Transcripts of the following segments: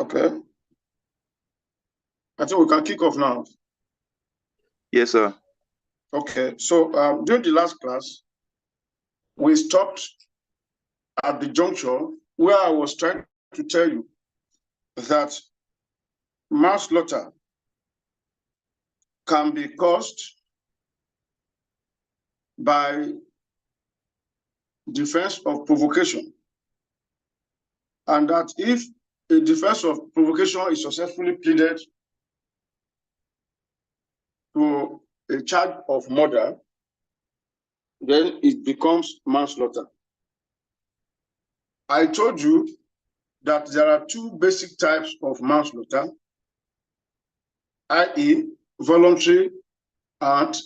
Okay. I think we can kick off now. Yes, sir. Okay. So during the last class, we stopped at the juncture where I was trying to tell you that manslaughter can be caused by defense of provocation, and that if a defense of provocation is successfully pleaded to a charge of murder, then it becomes manslaughter. I told you that there are two basic types of manslaughter, i.e., voluntary and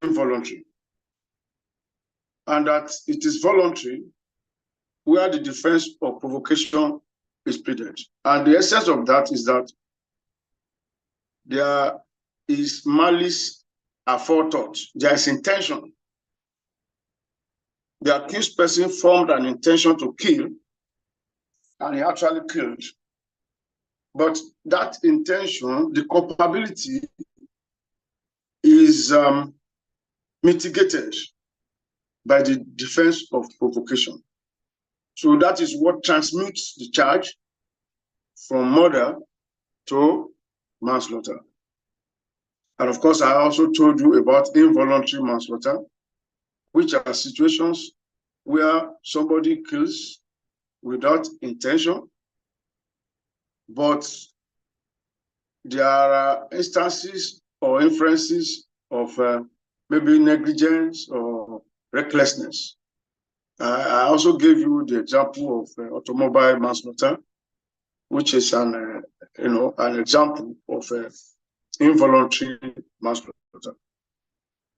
involuntary, and that it is voluntary where the defense of provocation is pleaded. And the essence of that is that there is malice aforethought, there is intention. The accused person formed an intention to kill, and he actually killed. But that intention, the culpability, is mitigated by the defense of provocation. So that is what transmutes the charge from murder to manslaughter. And of course, I also told you about involuntary manslaughter, which are situations where somebody kills without intention, but there are instances or inferences of maybe negligence or recklessness. I also gave you the example of automobile manslaughter, which is an example of involuntary manslaughter.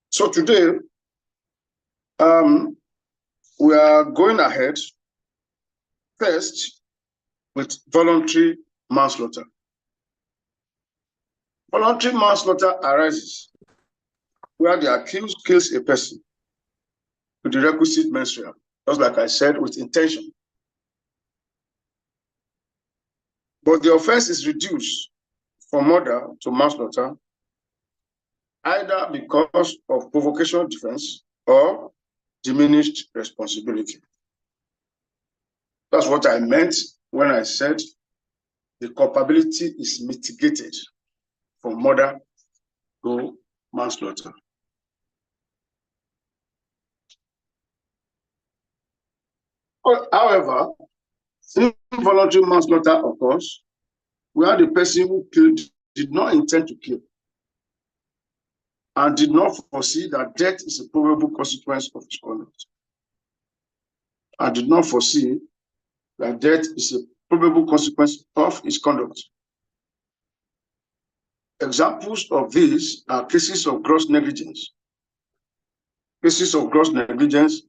So today, we are going ahead first with voluntary manslaughter. Voluntary manslaughter arises where the accused kills a person with the requisite mens rea, just like I said, with intention. But the offense is reduced from murder to manslaughter either because of provocation defense or diminished responsibility. That's what I meant when I said the culpability is mitigated from murder to manslaughter. However, involuntary manslaughter occurs where the person who killed did not intend to kill and did not foresee that death is a probable consequence of his conduct. And did not foresee that death is a probable consequence of his conduct. Examples of these are cases of gross negligence. Cases of gross negligence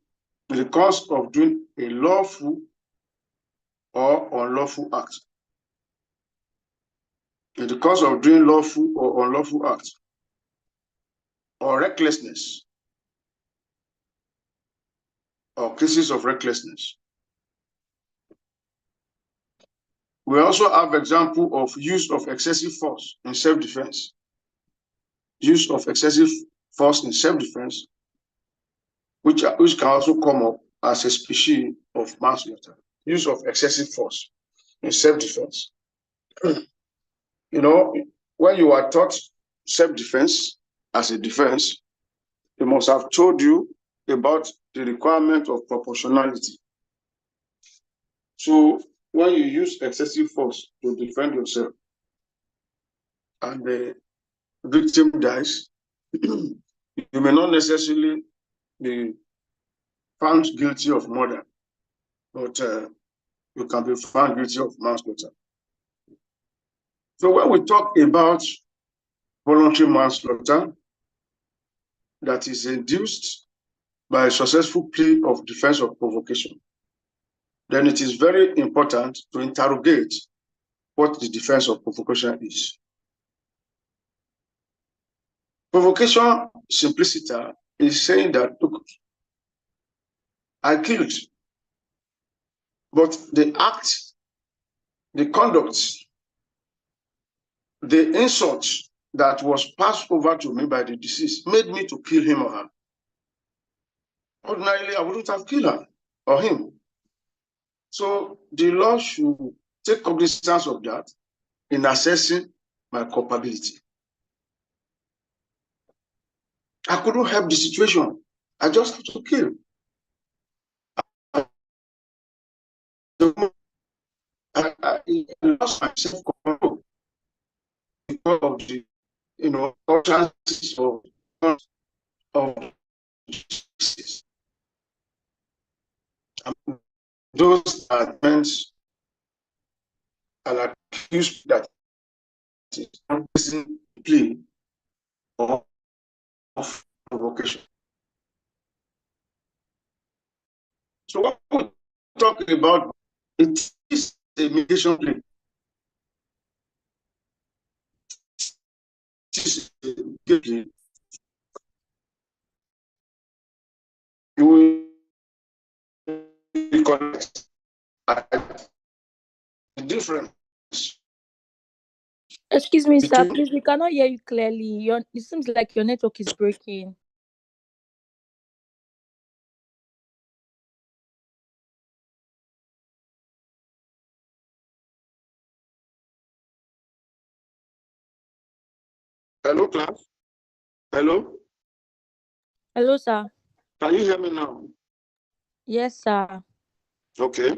in the course of doing a lawful or unlawful act. In the course of doing lawful or unlawful act, or recklessness, or cases of recklessness. We also have example of use of excessive force in self-defense. Use of excessive force in self-defense, which can also come up as a species of manslaughter. Use of excessive force in self-defense. You know, when you are taught self-defense as a defense, they must have told you about the requirement of proportionality. So when you use excessive force to defend yourself and the victim dies, you may not necessarily be found guilty of murder, but you can be found guilty of manslaughter. So when we talk about voluntary manslaughter that is induced by a successful plea of defense of provocation, then it is very important to interrogate what the defense of provocation is. Provocation simpliciter is saying that, look, I killed, but the act, the conduct the insult that was passed over to me by the deceased made me to kill him or her. Ordinarily, I wouldn't have killed her or him. So the law should take cognizance of that in assessing my culpability. I couldn't help the situation. I just had to kill. I lost my self-control because of the, chances of those arguments are accused that is prison plea of provocation. So what we're talking about, it is a mediation plea. It is a plea. You will reconnect the difference. Excuse me, sir. Please, we cannot hear you clearly. It seems like your network is breaking. Hello, class. Hello. Hello, sir. Can you hear me now? Yes, sir. Okay.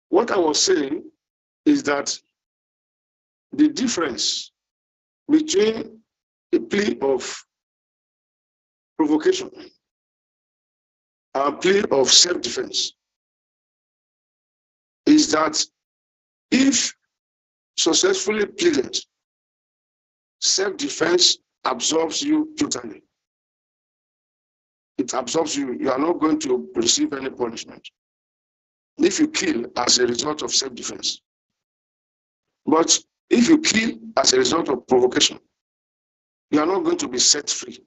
What I was saying is that the difference between a plea of provocation and a plea of self-defense is that if successfully pleaded, self-defense absorbs you totally. It absorbs you. You are not going to receive any punishment if you kill as a result of self-defense. But if you kill as a result of provocation, you are not going to be set free.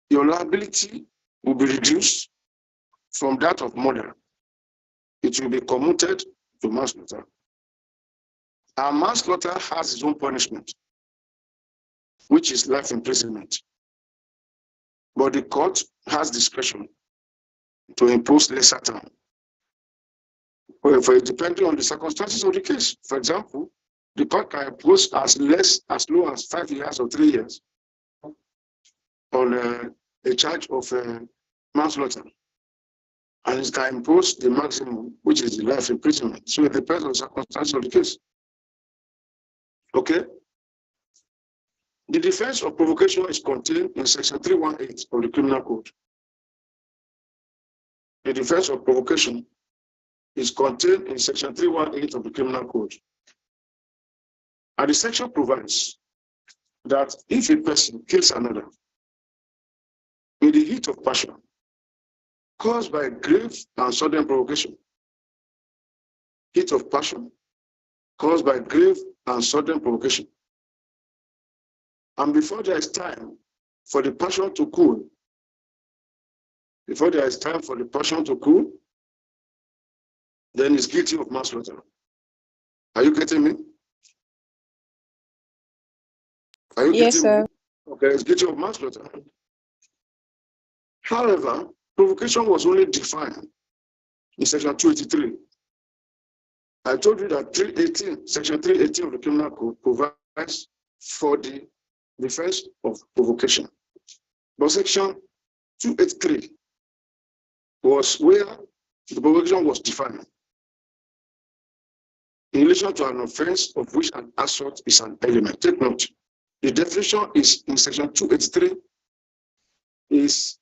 Your liability will be reduced from that of murder. It will be commuted to manslaughter. And manslaughter has its own punishment, which is life imprisonment. But the court has discretion to impose lesser term, depending on the circumstances of the case. For example, the court can impose as low as 5 years or 3 years on a charge of manslaughter, and it can impose the maximum, which is the life imprisonment. So it depends on the circumstances of the case. Okay. The defense of provocation is contained in section 318 of the Criminal Code. The defense of provocation is contained in section 318 of the Criminal Code. And the section provides that if a person kills another in the heat of passion caused by grave and sudden provocation, heat of passion caused by grave and sudden provocation, and before there is time for the passion to cool, then he's guilty of manslaughter. Are you getting me? Are you Yes, sir. Me? Okay, he's guilty of manslaughter. However, provocation was only defined in section 283. I told you that section 318 of the Criminal Code provides for the defense of provocation. But section 283 was where the provocation was defined in relation to an offense of which an assault is an element. Take note. The definition is in section 283 is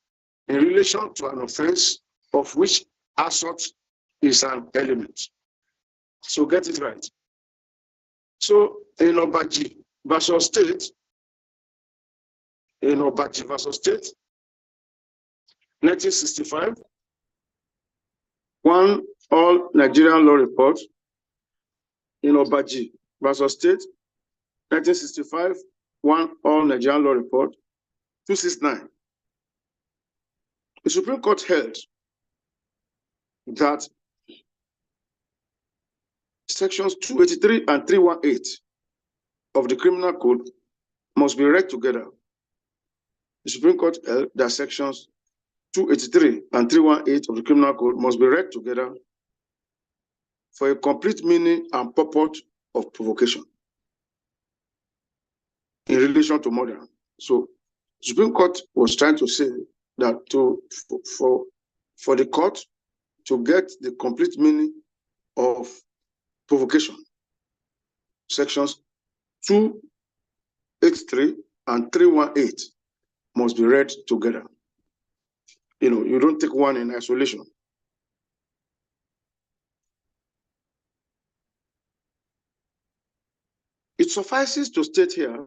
in relation to an offense of which assault is an element. So get it right. So in Obaji versus State, 1965, one all Nigerian law report in Obaji versus State, 1965, one all Nigerian law report, 269. The Supreme Court held that sections 283 and 318 of the Criminal Code must be read together. The Supreme Court held that sections 283 and 318 of the Criminal Code must be read together for a complete meaning and purport of provocation in relation to murder. So the Supreme Court was trying to say that for the court to get the complete meaning of provocation, sections 283 and 318 must be read together. You don't take one in isolation. It suffices to state here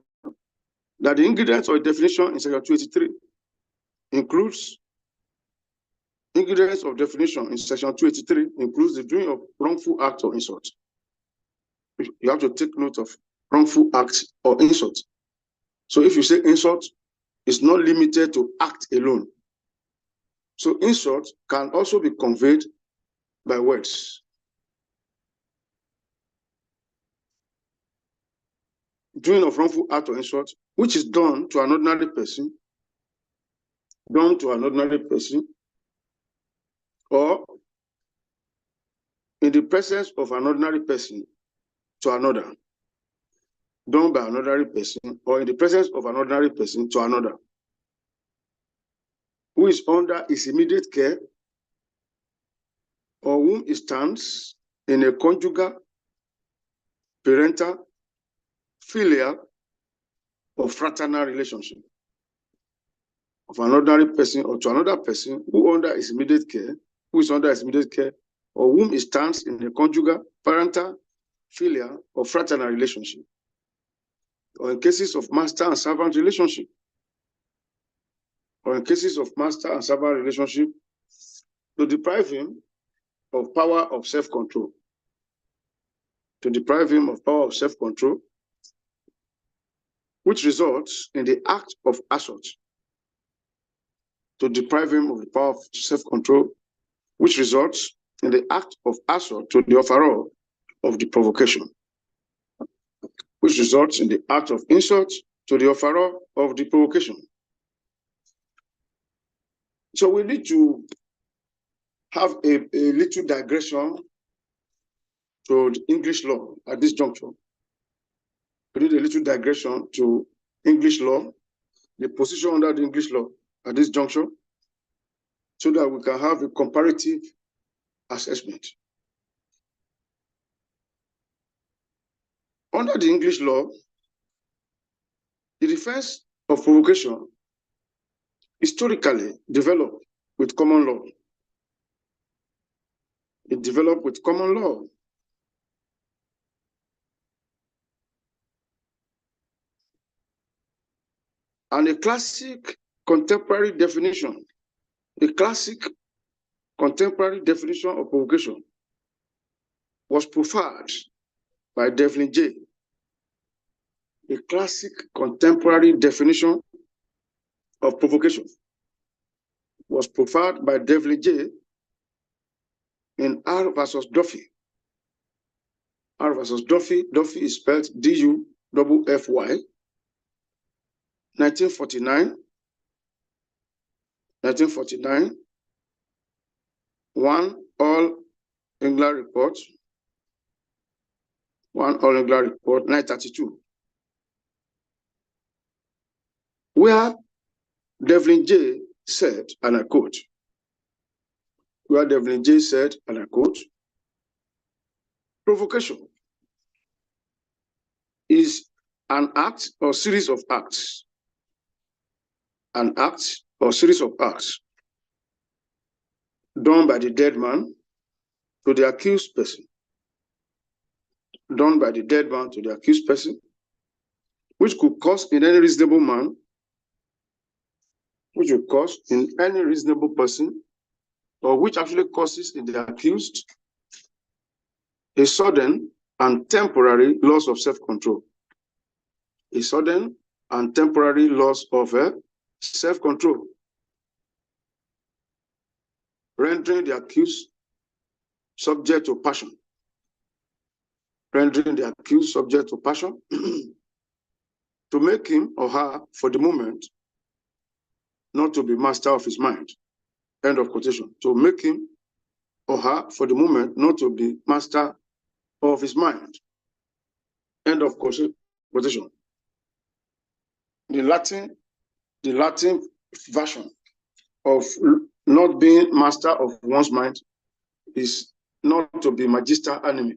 that the ingredients or definition in section 283 includes ingredients of definition in section 283 includes the doing of wrongful act or insult. You have to take note of wrongful act or insult. So if you say insult, it's not limited to act alone. So insult can also be conveyed by words. Doing of wrongful act or insult, which is done to an ordinary person, or in the presence of an ordinary person to another, done by an ordinary person, or in the presence of an ordinary person to another, who is under his immediate care, or whom he stands in a conjugal, parental, filial, or fraternal relationship of an ordinary person or to another person who under his immediate care, who is under his immediate care, or whom he stands in a conjugal, parental, filial, or fraternal relationship, or in cases of master and servant relationship, to deprive him of power of self-control, which results in the act of assault, to deprive him of the power of self-control, which results in the act of assault to the offerer of the provocation, which results in the act of insult to the offerer of the provocation. So we need to have a little digression to the English law at this juncture. We need a little digression to English law, the position under the English law at this juncture, so that we can have a comparative assessment. Under the English law, the defense of provocation historically developed with common law. It developed with common law. And a classic contemporary definition of provocation was proffered by Devlin J. A classic contemporary definition of provocation was proffered by Devlin J. in R versus Duffy. R versus Duffy. Duffy is spelled D-U-F-F-Y. 1949. One All England report. 932. Where Devlin J. said, and I quote, provocation is an act or series of acts. An act or series of acts done by the dead man to the accused person. Done by the dead man to the accused person, which could cause in any reasonable man, which would cause in any reasonable person, or which actually causes in the accused a sudden and temporary loss of self-control. A sudden and temporary loss of self-control, rendering the accused subject to passion. to make him or her, for the moment, not to be master of his mind. End of quotation. To make him or her, for the moment, not to be master of his mind. End of quotation. The Latin version of not being master of one's mind is not to be magister animi.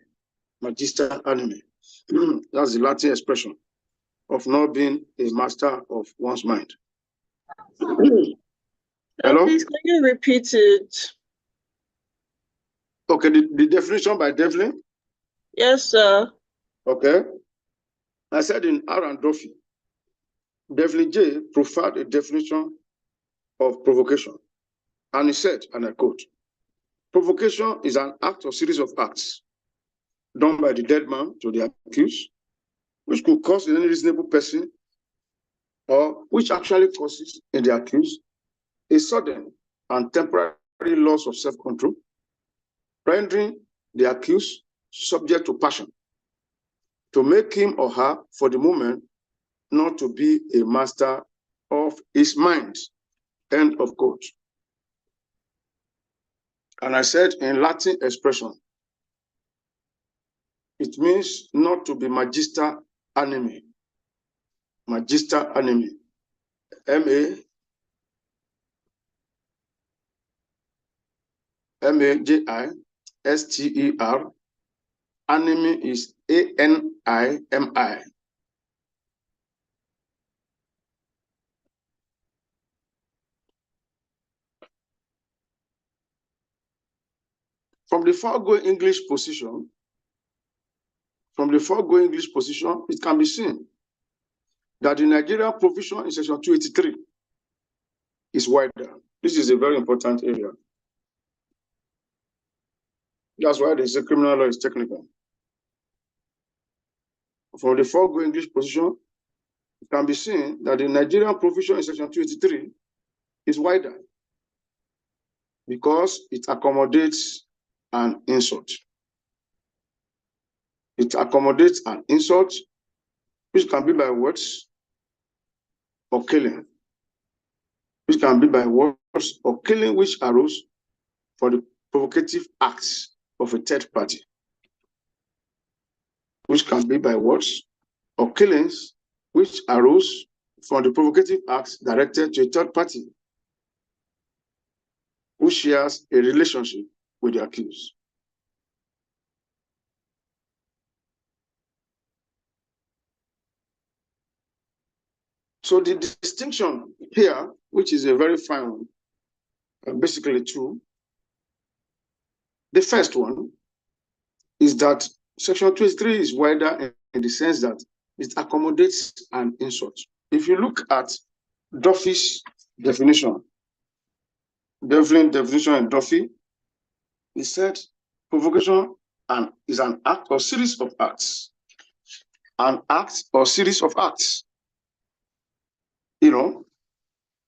Magister animi. That's the Latin expression of not being a master of one's mind. Hello? Please, can you repeat it? Okay, the definition by Devlin. Yes, sir. Okay. I said in R and Duffy, Devlin J preferred a definition of provocation. And he said, and I quote, provocation is an act or series of acts done by the dead man to the accused, which could cause in any reasonable person, or which actually causes in the accused a sudden and temporary loss of self-control, rendering the accused subject to passion, to make him or her, for the moment, not to be a master of his mind. End of quote. And I said in Latin expression, it means not to be magister animi. Magister animi. M-A-G-I-S-T-E-R. Animi is A-N-I-M-I. From the foregoing English position, it can be seen that the Nigerian provision in section 283 is wider. This is a very important area. That's why they say criminal law is technical. From the foregoing English position, it can be seen that the Nigerian provision in section 283 is wider because it accommodates an insult. It accommodates an insult, which can be by words or killing, which can be by words or killing which arose for the provocative acts of a third party, which can be by words or killings which arose from the provocative acts directed to a third party who shares a relationship with the accused. So the distinction here, which is a very fine one, basically two. The first one is that section 23 is wider in the sense that it accommodates an insult. If you look at Duffy's definition, Devlin definition in Duffy, he said provocation is an act or series of acts. An act or series of acts.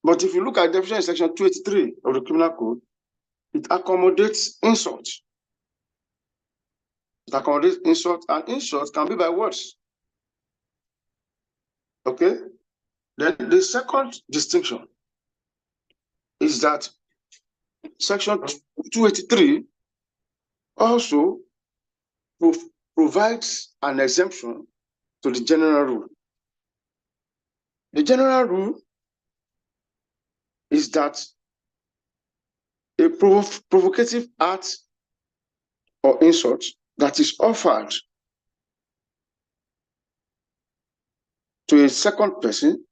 But if you look at definition in section 283 of the Criminal Code, it accommodates insult. It accommodates insult, and insult can be by words. Okay? Then the second distinction is that section 283 also provides an exemption to the general rule. The general rule is that a provocative act or insult that is offered to a second person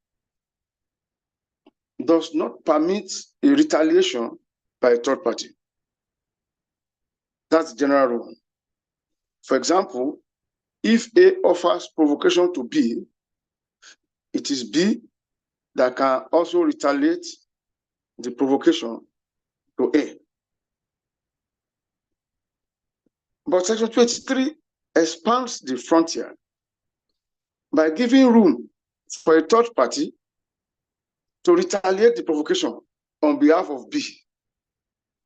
does not permit a retaliation by a third party. That's the general rule. For example, if A offers provocation to B, it is B that can also retaliate the provocation to A. But section 23 expands the frontier by giving room for a third party to retaliate the provocation on behalf of B,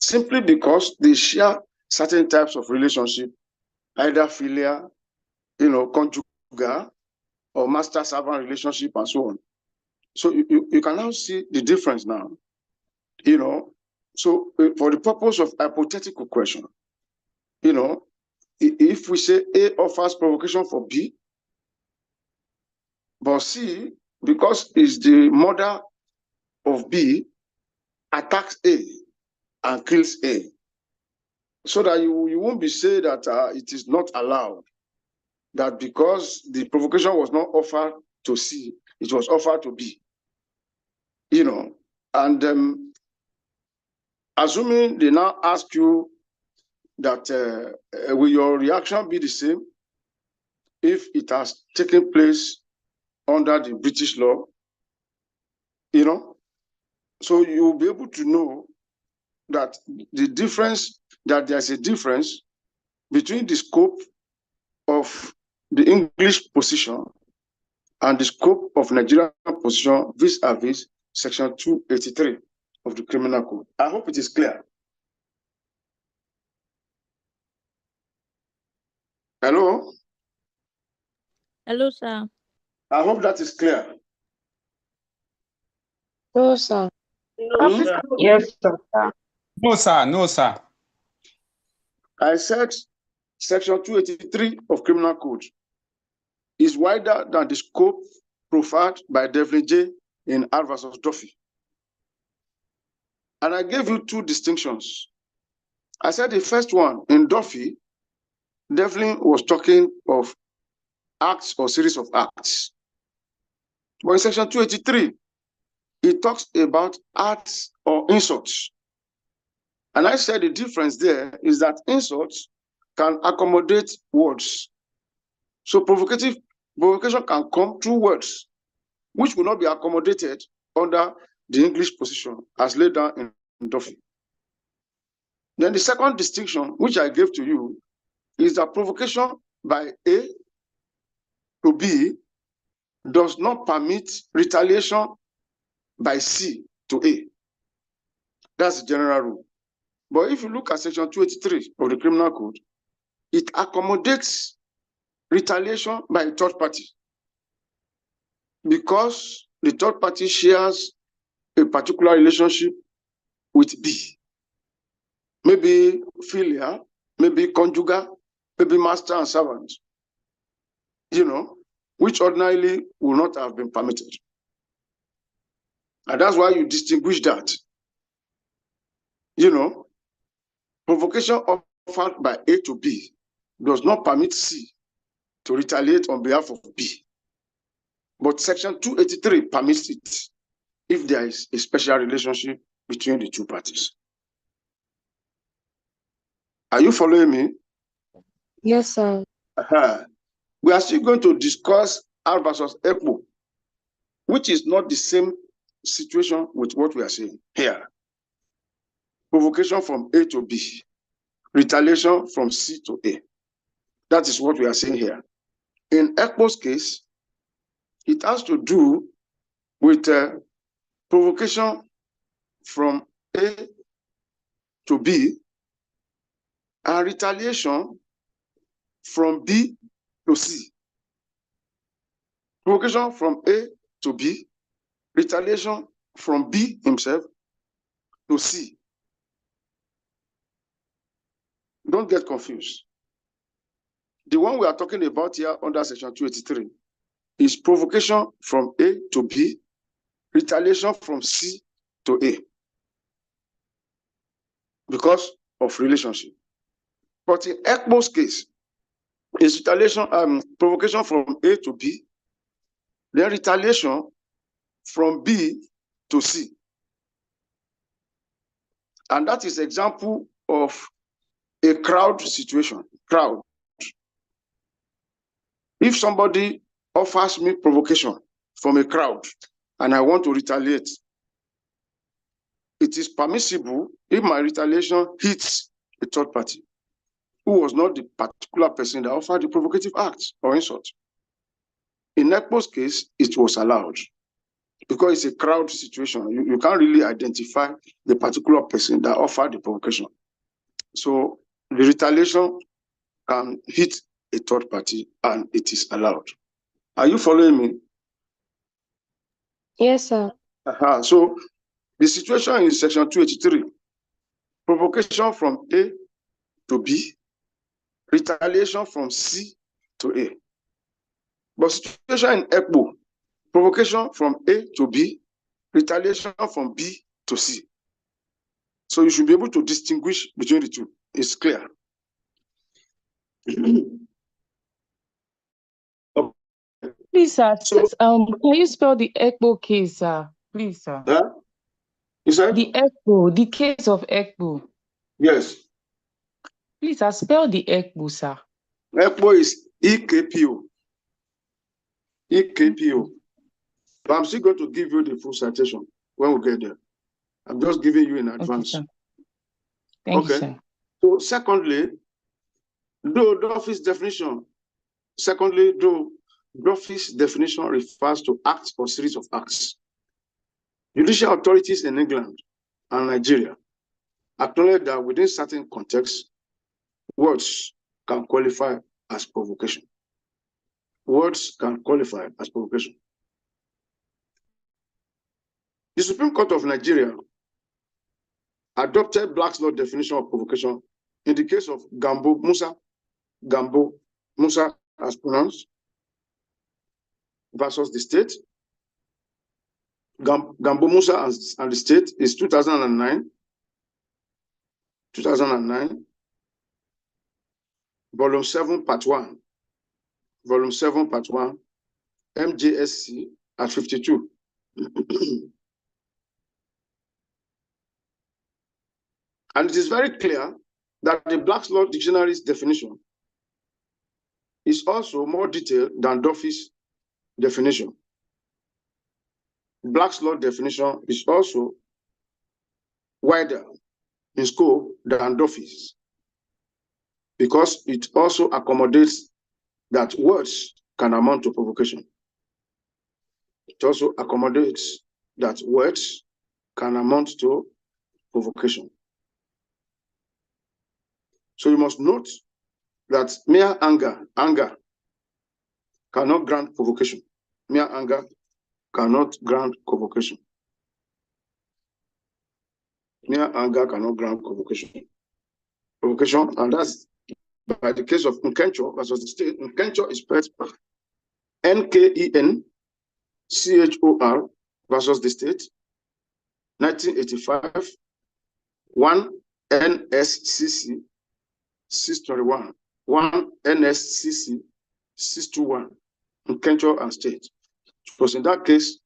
simply because they share certain types of relationship, either filial, conjugal, or master-servant relationship and so on. So you can now see the difference now. You know, so for the purpose of hypothetical question, you know, if we say A offers provocation for B, but C, because it's the mother of B, attacks A and kills A, so that you won't be saying that it is not allowed, that because the provocation was not offered to C, it was offered to B. You know, and assuming they now ask you that will your reaction be the same if it has taken place under the British law? You know, so you'll be able to know that the difference, that there's a difference between the scope of the English position and the scope of Nigerian position vis-a-vis Section 283 of the Criminal Code. I hope it is clear. Hello? Hello, sir. I hope that is clear. No, sir. No, sir. Yes, sir. No, sir. No, sir. I said Section 283 of Criminal Code is wider than the scope proffered by Devlin J. in R versus Duffy. And I gave you two distinctions. I said the first one, in Duffy, Devlin was talking of acts or series of acts. But in Section 283, it talks about acts or insults. And I said the difference there is that insults can accommodate words. So provocation can come through words, which will not be accommodated under the English position as laid down in Duffy. Then the second distinction, which I gave to you, is that provocation by A to B does not permit retaliation by C to A. That's the general rule. But if you look at Section 283 of the Criminal Code, it accommodates retaliation by a third party because the third party shares a particular relationship with B. Maybe filial, maybe conjugal, maybe master and servant, you know, which ordinarily will not have been permitted. And that's why you distinguish that. You know, provocation offered by A to B does not permit C to retaliate on behalf of B. But Section 283 permits it if there is a special relationship between the two parties. Are you following me? Yes, sir. We are still going to discuss R versus ECMO, which is not the same situation with what we are saying here. Provocation from A to B, retaliation from C to A. That is what we are saying here. In ECMO's case, it has to do with provocation from A to B and retaliation from B to C. Provocation from A to B, retaliation from B himself to C. Don't get confused. The one we are talking about here under Section 283 is provocation from A to B, retaliation from C to A because of relationship. But in ECMO's case, is retaliation, provocation from A to B, then retaliation from B to C. And that is example of a crowd situation. Crowd. If somebody offers me provocation from a crowd and I want to retaliate, it is permissible if my retaliation hits a third party who was not the particular person that offered the provocative act or insult. In ECMO's case, it was allowed because it's a crowd situation. You can't really identify the particular person that offered the provocation. So the retaliation can hit a third party and it is allowed. Are you following me? Yes, sir. So the situation in section 283, provocation from A to B, retaliation from C to A. But situation in ECBO, provocation from A to B, retaliation from B to C. So you should be able to distinguish between the two. It's clear. Please, sir. So, Can you spell the ECBO case, sir? Please, sir. You said? The ECBO, the case of ECBO. Yes. Please, sir, spell the ECBO, sir. ECBO is EKPO. EKPO. But I'm still going to give you the full citation when we get there. I'm just giving you in advance. Okay, sir. Thank you, sir. So secondly, though Duffy's definition refers to acts or series of acts. Judicial authorities in England and Nigeria acknowledge that within certain contexts, words can qualify as provocation. Words can qualify as provocation. The Supreme Court of Nigeria adopted Black's Law definition of provocation in the case of Gambo Musa as pronounced, versus the state. Gambo Musa and the state is 2009, volume 7, part 1, MJSC at 52. And it is very clear that the Black's Law Dictionary's definition is also more detailed than Duffy's definition. Black's Law definition is also wider in scope than Duffy's because it also accommodates that words can amount to provocation. It also accommodates that words can amount to provocation. So you must note that mere anger cannot grant provocation. Mere anger cannot grant provocation. Mere anger cannot grant provocation. Provocation, and that's by the case of Nkencho versus the state. Nkencho is spelled NKENCHOR versus the state, 1985, 1 NSCC 621, 1 NSCC 621, Nkencho and state. It was in that case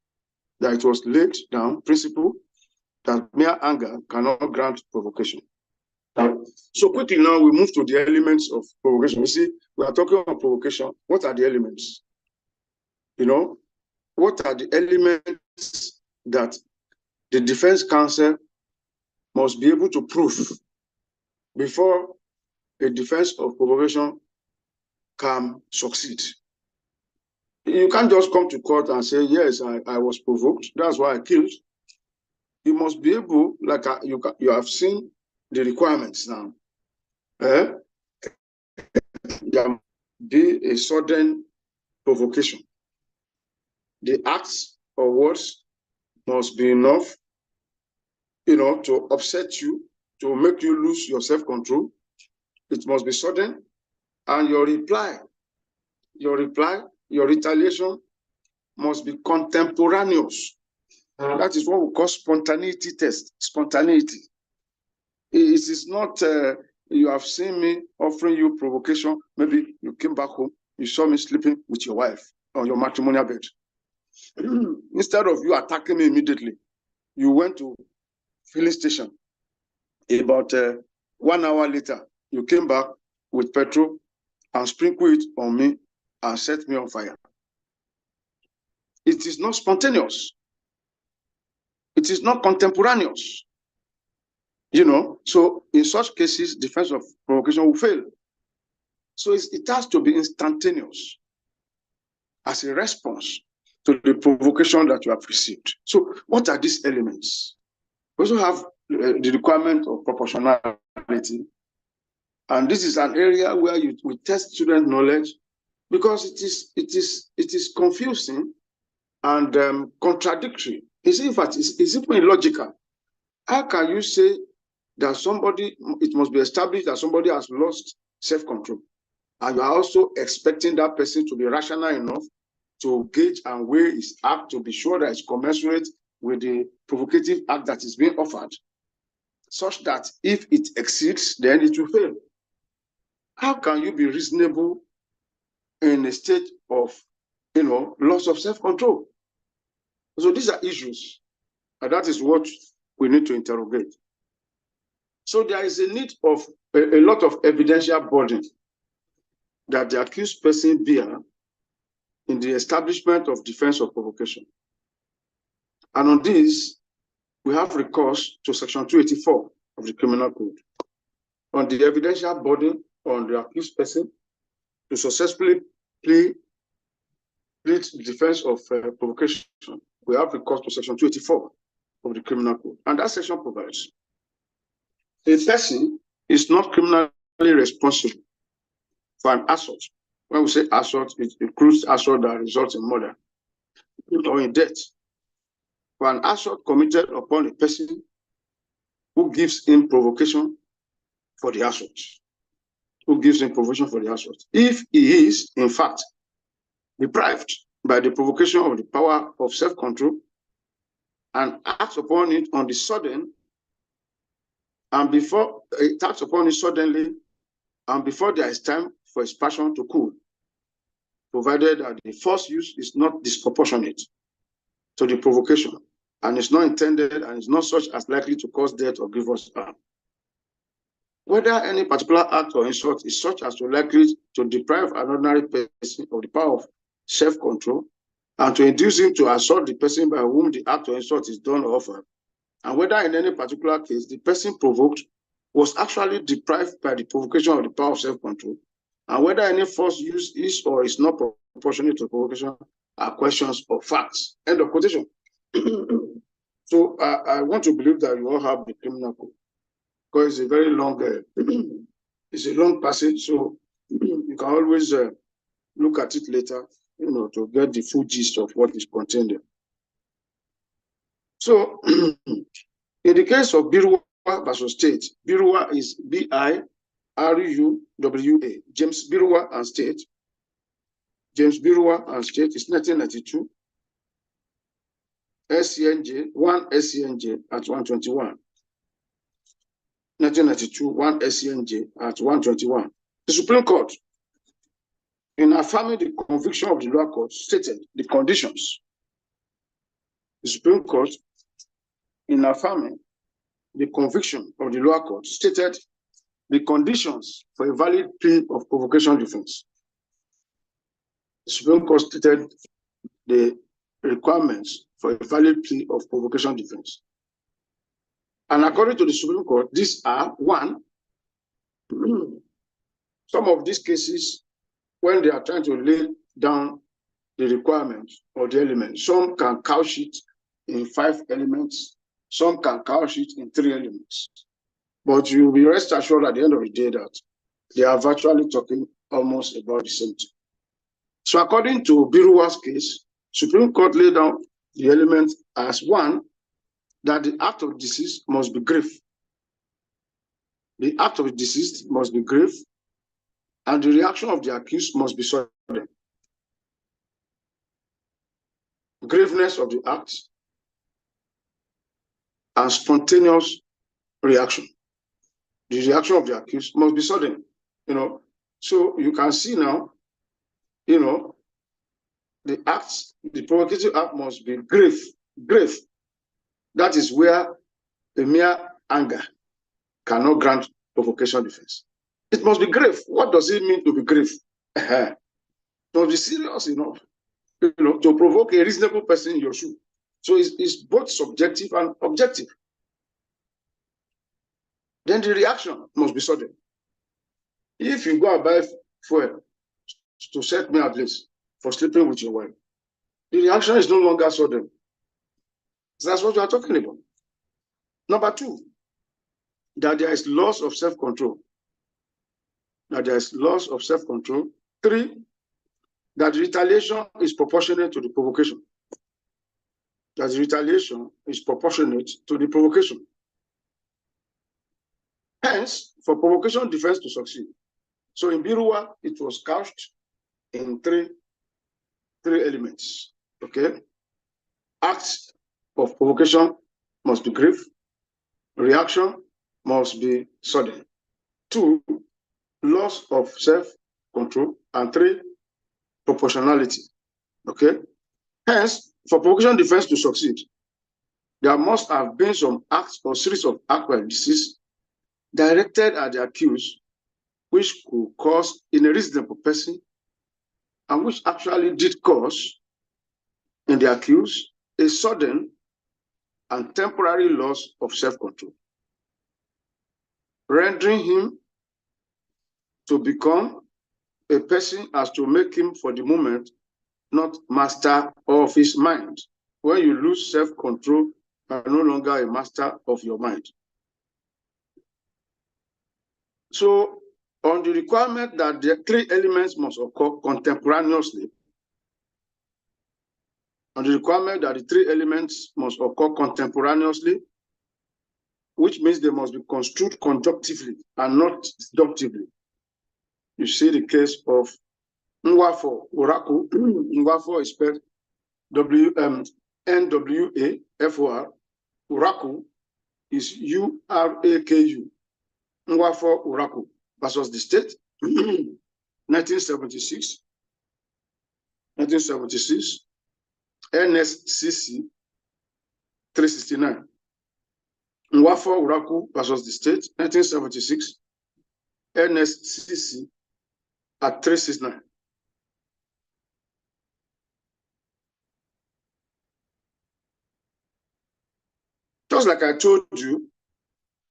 that it was laid down principle that mere anger cannot grant provocation. So quickly now we move to the elements of provocation. You see, we are talking about provocation. What are the elements? You know, what are the elements that the defense counsel must be able to prove before a defense of provocation can succeed? You can't just come to court and say, yes, I was provoked. That's why I killed. You must be able, like you have seen the requirements now. There must be a sudden provocation. The acts or words must be enough, to upset you, to make you lose your self-control. It must be sudden, and your retaliation must be contemporaneous. That is what we call spontaneity test. Spontaneity. It is not, you have seen me offering you provocation. Maybe you came back home, you saw me sleeping with your wife on your matrimonial bed. Instead of you attacking me immediately, you went to filling station. About 1 hour later, you came back with petrol and sprinkled it on me and set me on fire. It is not spontaneous. It is not contemporaneous. So in such cases, defense of provocation will fail. So it has to be instantaneous as a response to the provocation that you have received. So what are these elements? We also have the requirement of proportionality. And this is an area where we test student knowledge because it is confusing and contradictory. In fact, it's even illogical. How can you say that somebody, it must be established that somebody has lost self-control, and you are also expecting that person to be rational enough to gauge and weigh his act to be sure that it's commensurate with the provocative act that is being offered, such that if it exceeds, then it will fail? How can you be reasonable in a state of, loss of self-control? So these are issues, and that is what we need to interrogate. So there is a need of a lot of evidential burden that the accused person bear in the establishment of defense of provocation. And on this, we have recourse to Section 284 of the Criminal Code on the evidential burden on the accused person to successfully plead defense of provocation. We have recourse to Section 284 of the Criminal Code. And that section provides a person is not criminally responsible for an assault. When we say assault, it includes assault that results in murder or in death. For an assault committed upon a person who gives him provocation for the assault. Who gives him provocation for the assault. If he is, in fact, deprived by the provocation of the power of self-control and acts upon it on the sudden, and before it acts upon it suddenly, and before there is time for his passion to cool, provided that the force used is not disproportionate to the provocation, and is not intended and is not such as likely to cause death or grievous harm. Whether any particular act or insult is such as to likely to deprive an ordinary person of the power of self-control and to induce him to assault the person by whom the act or insult is done or offered, and whether in any particular case the person provoked was actually deprived by the provocation of the power of self-control, and whether any force used is or is not proportionate to provocation, are questions of facts. End of quotation. So I want to believe that you all have the Criminal Code, because it's a very long, it's a long passage, so you can always look at it later, to get the full gist of what is contained there. So, in the case of Biruwa versus State, Biruwa is Biruwa, James Biruwa and State. James Biruwa and State is 1992. SCNJ, 1 SCNJ at 121. 1992, 1 SCNJ at 121. The Supreme Court, in affirming the conviction of the lower court, stated the conditions. The Supreme Court, in affirming the conviction of the lower court, stated the conditions for a valid plea of provocation defense. The Supreme Court stated the requirements for a valid plea of provocation defense. And according to the Supreme Court, these are: one, some of these cases, when they are trying to lay down the requirements or the elements, some can couch it in 5 elements, some can couch it in 3 elements. But you will be rest assured at the end of the day that they are virtually talking almost about the same thing. So according to Biruwa's case, Supreme Court laid down the element as: 1, that the act of decease must be grave. The act of deceased must be grave, and the reaction of the accused must be sudden. Graveness of the act and spontaneous reaction. The reaction of the accused must be sudden. So you can see now, the provocative act must be grave. Grave. That is where the mere anger cannot grant provocation defense. It must be grave. What does it mean to be grave? It must be serious enough, to provoke a reasonable person in your shoe. So it's both subjective and objective. Then the reaction must be sudden. If you go and buy fuel to set me ablaze for sleeping with your wife, the reaction is no longer sudden. That's what we are talking about. Number 2, that there is loss of self-control. That there is loss of self-control. 3, that retaliation is proportionate to the provocation. That retaliation is proportionate to the provocation. Hence, for provocation defense to succeed. So in Birua, it was couched in three elements. Okay. Acts of provocation must be brief. Reaction must be sudden. 2, loss of self-control. And 3, proportionality. Okay. Hence, for provocation defense to succeed, there must have been some acts or series of acts by deceased directed at the accused, which could cause in a reasonable person, and which actually did cause in the accused a sudden and temporary loss of self-control, rendering him to become a person as to make him for the moment not master of his mind. When you lose self-control, you are no longer a master of your mind. So, on the requirement that the 3 elements must occur contemporaneously, on the requirement that the 3 elements must occur contemporaneously, which means they must be construed conjunctively and not deductively. You see the case of Nwafo Uraku. Nwafo is spelled N-W-A-F-O-R. Uraku is U-R-A-K-U. Nwafo Uraku versus the state, 1976, NSCC 369. Nwafo Uraku versus the state, 1976, NSCC at 369. Just like I told you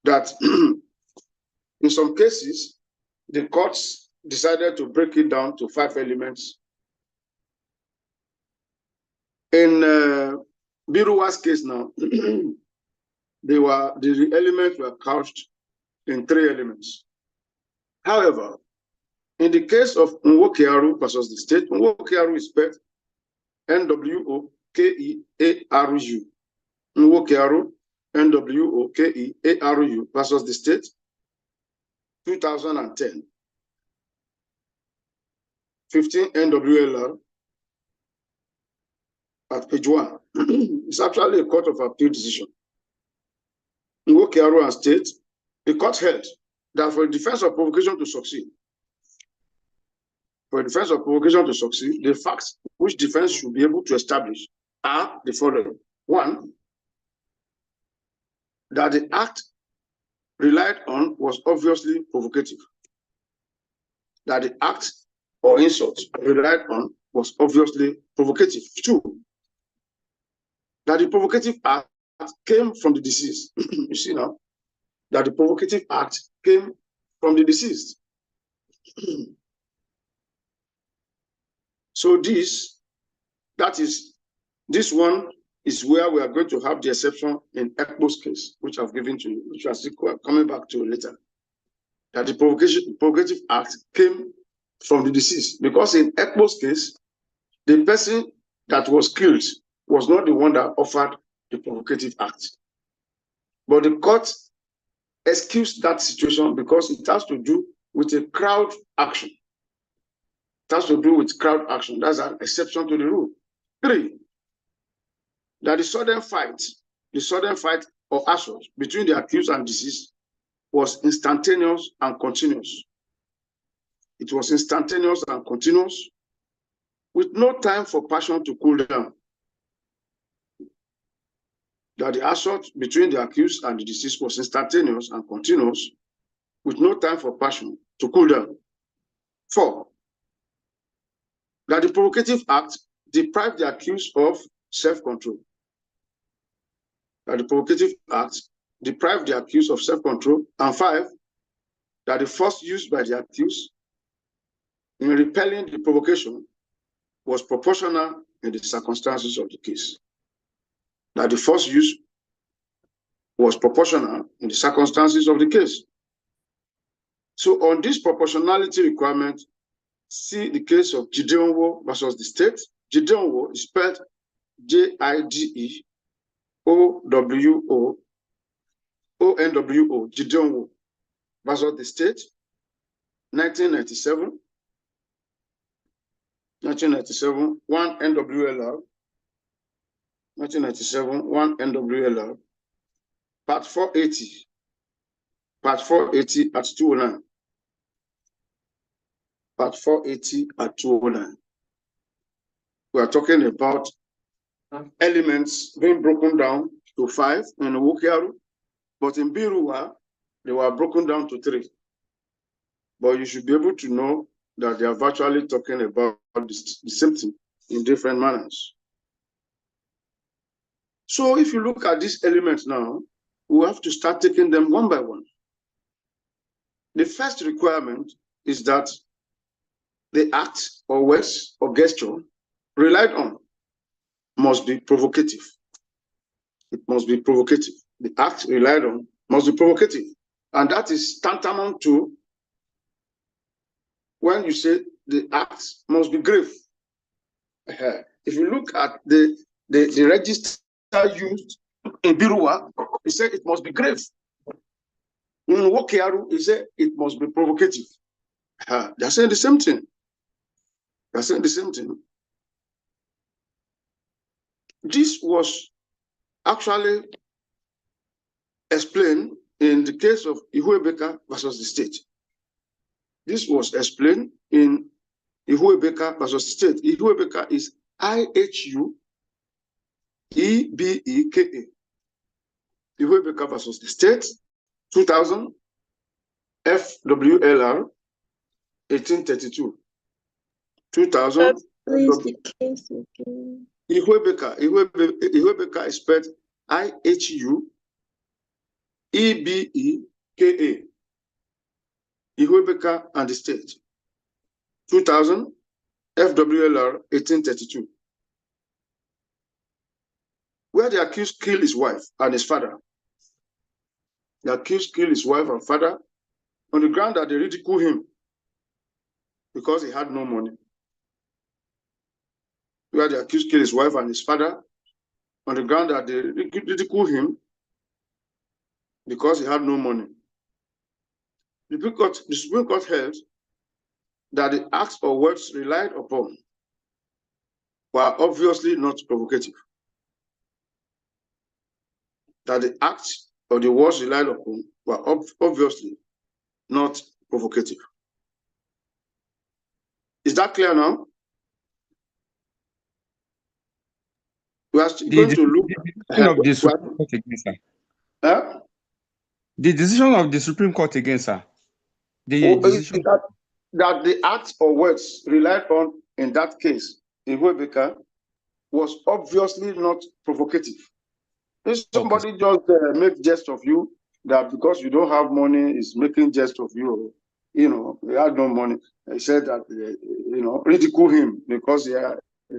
that in some cases, the courts decided to break it down to 5 elements. In Biruwa's case now, the elements were couched in 3 elements. However, in the case of Nwokearu versus the state, Nwokearu is spelled N-W-O-K-E-A-R-U. Nwokearu, N-W-O-K-E-A-R-U versus the state, 2010. 15 NWLR at page 1. It's actually a court of appeal decision. Nwokearu and state, the court held that for the defense of provocation to succeed, the facts which defense should be able to establish are the following. 1, that the act relied on was obviously provocative. That the act or insult relied on was obviously provocative. 2, that the provocative act came from the deceased. You see now, that the provocative act came from the deceased. So this one is where we are going to have the exception in Ekpo's case, which I've given to you, which I still coming back to later. That the provocative act came from the deceased, because in Ekpo's case, the person that was killed was not the one that offered the provocative act. But the court excused that situation because it has to do with a crowd action. It has to do with crowd action. That's an exception to the rule. 3, that the sudden fight or assault between the accused and deceased was instantaneous and continuous. It was instantaneous and continuous, with no time for passion to cool down. That the assault between the accused and the deceased was instantaneous and continuous, with no time for passion to cool down. 4, that the provocative act deprived the accused of self-control. That the provocative act deprived the accused of self-control. And 5, that the force used by the accused in repelling the provocation was proportional in the circumstances of the case. That the force used was proportional in the circumstances of the case. So on this proportionality requirement, see the case of Gideonwo versus the state. Gideonwo is spelled Jideowo, Gideonwo versus the state, 1997. 1997, 1 NWLR. 1997, 1 NWLR. Part 480. Part 480 at 209. Part 480 at 209. We are talking about elements being broken down to 5 in Wokiaru, but in Biruwa, they were broken down to 3. But you should be able to know that they are virtually talking about the same thing in different manners. So if you look at these elements now, we have to start taking them one by one. The first requirement is that the act or words or gesture relied on must be provocative. It must be provocative. The act relied on must be provocative. And that is tantamount to when you say the act must be grave. If you look at the register used in Biruwa, it said it must be grave. In Wokiaru, it said it must be provocative. They're saying the same thing. They're saying the same thing. This was actually explained in the case of Ihuebeka versus the state. This was explained in Ihuebeka versus the state. Ihuebeka is IHUEBEKA. Ihuebeka versus the state, 2000, FWLR, 1832. 2000. Please the case again. Ihuebeka is spelled IHUEBEKA. Ihuebeka and the state. 2000, FWLR 1832. Where the accused killed his wife and his father. The accused killed his wife and father on the ground that they ridiculed him because he had no money. Where the accused killed his wife and his father on the ground that they ridiculed him because he had no money. The Supreme Court held that the acts or words relied upon were obviously not provocative. That the acts or the words relied upon were obviously not provocative. Is that clear now? We are going to look at the Supreme Court again, sir. The decision of the Supreme Court again, sir. Decision that the acts or words relied on in that case in Ihuebeka was obviously not provocative. If somebody just make jest of you that because you don't have money is making jest of you, he had no money. He said that ridicule him because he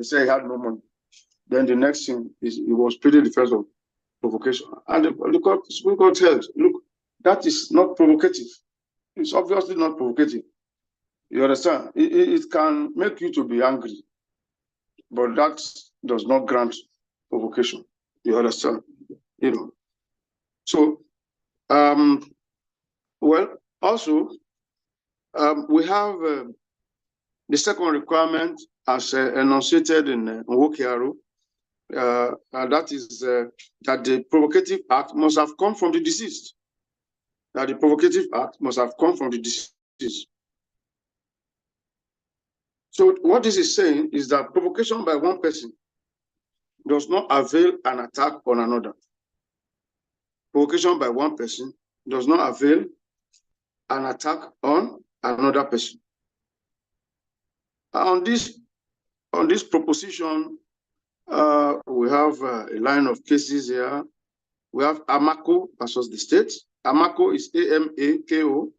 said he had no money. Then the next thing is he was pleading the first of provocation, and the Supreme Court held, look, that is not provocative. It's obviously not provocative. You understand? It can make you to be angry, but that does not grant provocation. You understand? So, well, also, we have the second requirement as enunciated in Wokiaru, and that is that the provocative act must have come from the deceased. That the provocative act must have come from the deceased. So what this is saying is that provocation by one person does not avail an attack on another. Provocation by one person does not avail an attack on another person. On this proposition, we have a line of cases here. We have Amako versus the state. Amako is AMAKO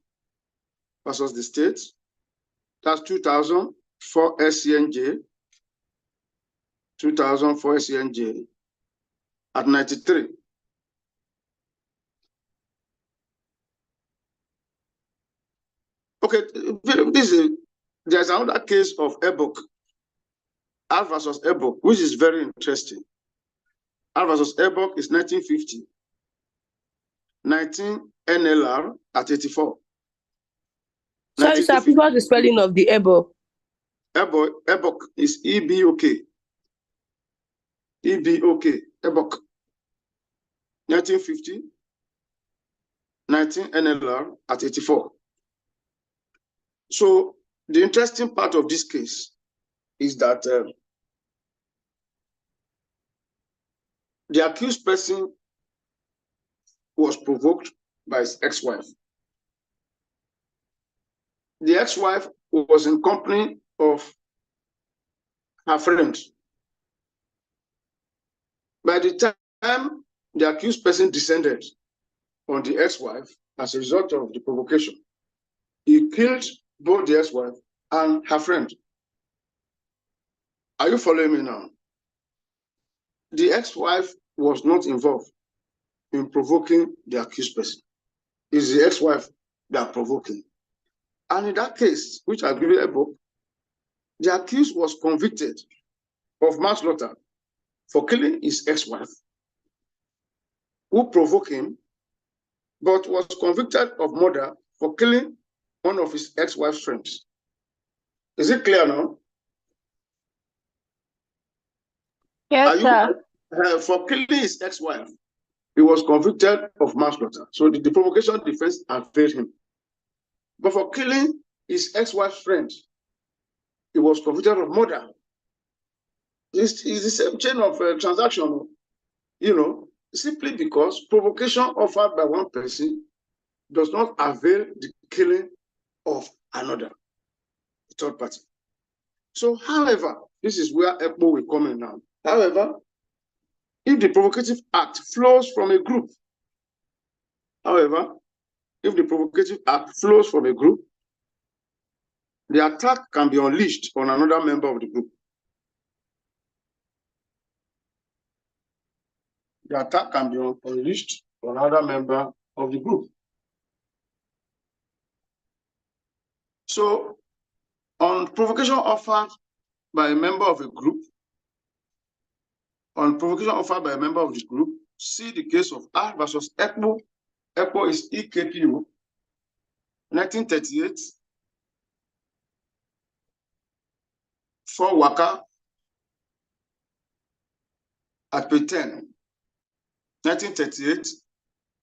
versus the state. That's 2004 SCNJ. 2004 SCNJ at 93. Okay, this is There's another case of Ebok, R versus Ebok, which is very interesting. R versus Ebok is 1950. 19 NLR at 84. Sorry, sir, prefer the spelling of the Ebo. Ebok is EBOK. EBOK, Ebok. 1950. 19 NLR at 84. So the interesting part of this case is that the accused person was provoked by his ex-wife. The ex-wife was in company of her friend. By the time the accused person descended on the ex-wife as a result of the provocation, he killed both the ex-wife and her friend. Are you following me now? The ex-wife was not involved in provoking the accused person. It's the ex-wife that provoking. And in that case, which I give you a book, the accused was convicted of manslaughter for killing his ex-wife, who provoked him, but was convicted of murder for killing one of his ex-wife's friends. Is it clear now? Yes, sir. For killing his ex-wife, he was convicted of manslaughter. So the provocation defense availed him. But for killing his ex-wife's friend, he was convicted of murder. It's the same chain of transaction, you know, simply because provocation offered by one person does not avail the killing of another, third party. So, however, this is where ECPO will come in now. However, if the provocative act flows from a group, the attack can be unleashed on another member of the group. The attack can be unleashed on another member of the group. So, on provocation offered by a member of a group, see the case of R versus ECPO. ECPO is EKPO, 1938, 4 Waka at page 10. 1938,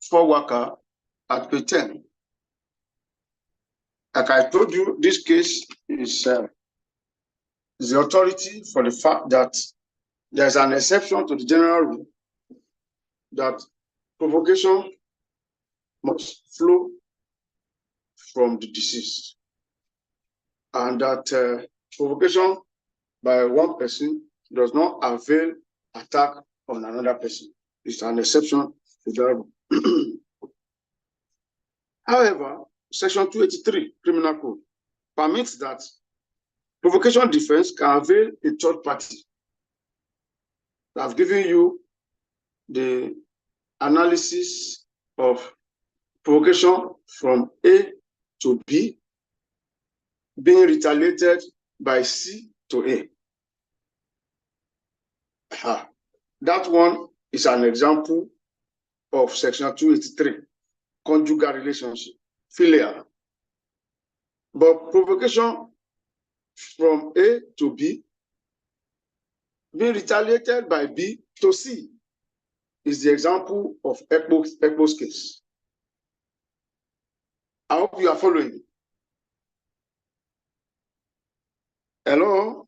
4 Waka at page 10. Like I told you, this case is the authority for the fact that there's an exception to the general rule that provocation must flow from the deceased, and that provocation by one person does not avail attack on another person. It's an exception to that rule. However, Section 283 Criminal Code permits that provocation defense can avail a third party. I've given you the analysis of provocation from A to B being retaliated by C to A. That one is an example of Section 283, conjugal relationship, filial. But provocation from A to B being retaliated by B to C is the example of ECPO's case. I hope you are following. Hello?